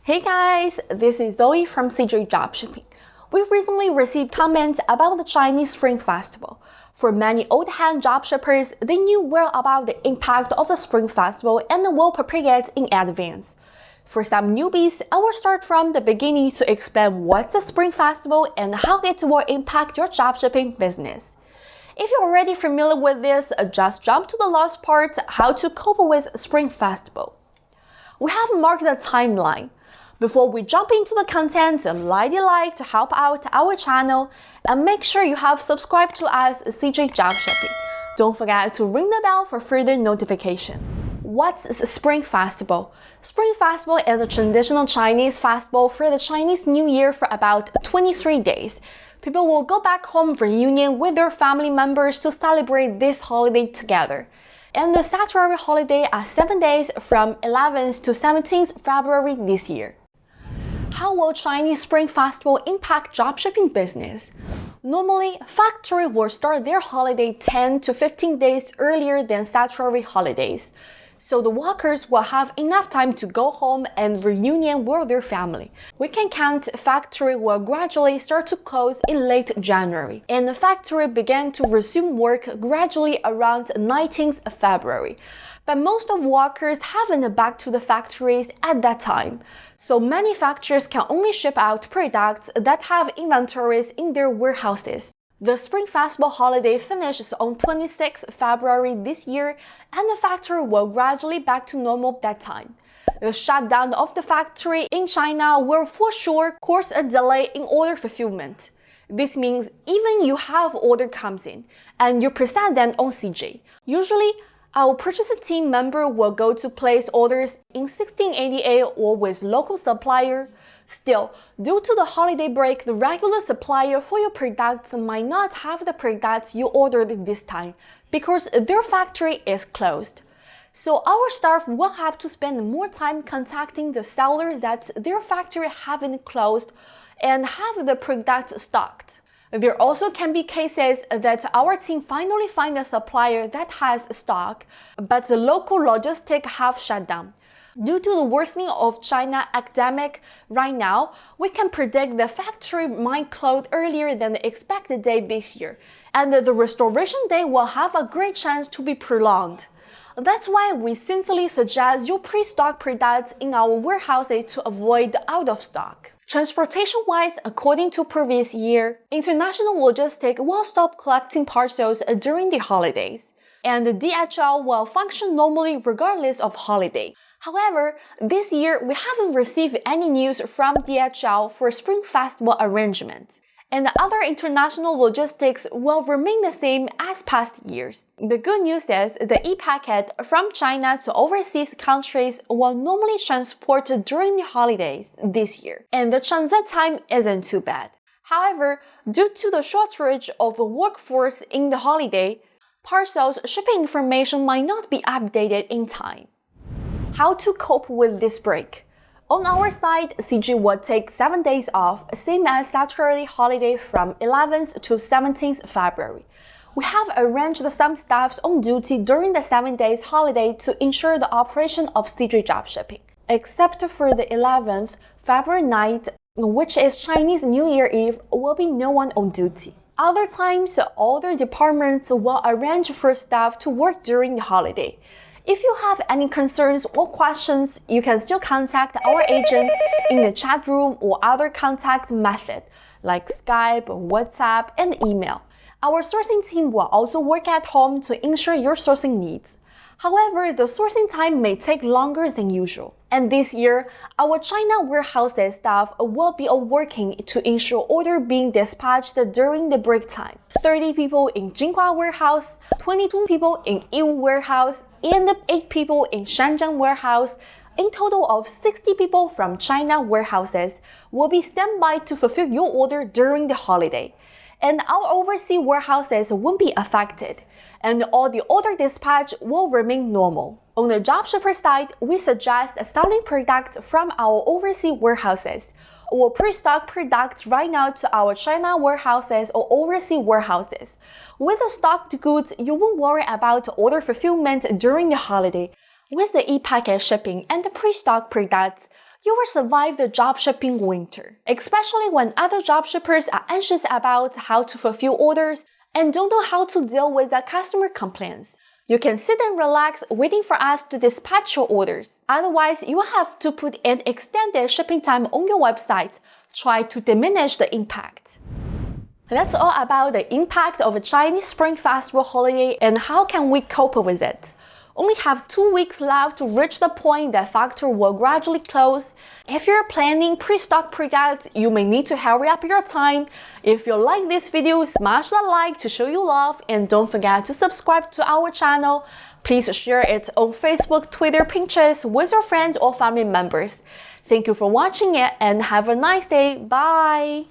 Hey guys, this is Zoe from CJ Dropshipping. We've recently received comments about the Chinese Spring Festival. For many old-hand dropshippers, they knew well about the impact of the Spring Festival and will prepare it in advance. For some newbies, I will start from the beginning to explain what's the Spring Festival and how it will impact your dropshipping business. If you're already familiar with this, just jump to the last part, how to cope with Spring Festival. We have marked a timeline. Before we jump into the content, like to help out our channel and make sure you have subscribed to us CJ Dropshipping. Don't forget to ring the bell for further notification. What's Spring Festival? Spring Festival is a traditional Chinese festival for the Chinese New Year for about 23 days. People will go back home reunion with their family members to celebrate this holiday together. And the statutory holiday are 7 days from 11th to 17th February this year. How will Chinese Spring Festival impact dropshipping business? Normally, factory will start their holiday 10 to 15 days earlier than statutory holidays, so the workers will have enough time to go home and reunion with their family. We can count factory will gradually start to close in late January, and the factory began to resume work gradually around 19th February. But most of workers haven't back to the factories at that time, so manufacturers can only ship out products that have inventories in their warehouses. The Spring Festival holiday finishes on 26 February this year, and the factory will gradually back to normal that time. The shutdown of the factory in China will for sure cause a delay in order fulfillment. This means even you have order comes in, and you present them on CJ. Usually, our purchasing team member will go to place orders in 1688 or with local supplier. Still, due to the holiday break, the regular supplier for your products might not have the products you ordered this time because their factory is closed. So our staff will have to spend more time contacting the sellers that their factory haven't closed and have the products stocked. There also can be cases that our team finally find a supplier that has stock, but the local logistics have shut down. Due to the worsening of China epidemic right now, we can predict the factory might close earlier than the expected date this year, and the restoration date will have a great chance to be prolonged. That's why we sincerely suggest you pre-stock products in our warehouses to avoid out of stock. Transportation-wise, according to previous year, international logistics will stop collecting parcels during the holidays, and the DHL will function normally regardless of holiday. However, this year we haven't received any news from DHL for Spring Festival arrangement, and the other international logistics will remain the same as past years. The good news is the e-packet from China to overseas countries will normally transport during the holidays this year, and the transit time isn't too bad. However, due to the shortage of a workforce in the holiday, parcels shipping information might not be updated in time. How to cope with this break? On our side, CJ will take 7 days off, same as statutory holiday from 11th to 17th February. We have arranged some staffs on duty during the 7 days holiday to ensure the operation of CJ Dropshipping. Except for the 11th February night, which is Chinese New Year Eve, will be no one on duty. Other times, all the departments will arrange for staff to work during the holiday. If you have any concerns or questions, you can still contact our agent in the chat room or other contact method like Skype, WhatsApp, and email. Our sourcing team will also work at home to ensure your sourcing needs. However, the sourcing time may take longer than usual. And this year, our China warehouses staff will be working to ensure order being dispatched during the break time. 30 people in Jinhua warehouse, 22 people in Yiwu warehouse, and 8 people in Shenzhen warehouse. A total of 60 people from China warehouses will be standby to fulfill your order during the holiday. And our overseas warehouses won't be affected, and all the order dispatch will remain normal. On the dropshipper side, we suggest selling products from our overseas warehouses or pre-stock products right now to our China warehouses or overseas warehouses. With the stocked goods, you won't worry about order fulfillment during the holiday. With the e-packet shipping and the pre-stock products, you will survive the dropshipping winter, especially when other dropshippers are anxious about how to fulfill orders and don't know how to deal with the customer complaints. You can sit and relax waiting for us to dispatch your orders. Otherwise, you will have to put an extended shipping time on your website. Try to diminish the impact. That's all about the impact of a Chinese Spring Festival holiday and how can we cope with it. Only have 2 weeks left to reach the point that factory will gradually close. If you're planning pre-stock products, you may need to hurry up your time. If you like this video, smash the like to show you love and don't forget to subscribe to our channel. Please share it on Facebook, Twitter, Pinterest with your friends or family members. Thank you for watching it and have a nice day. Bye!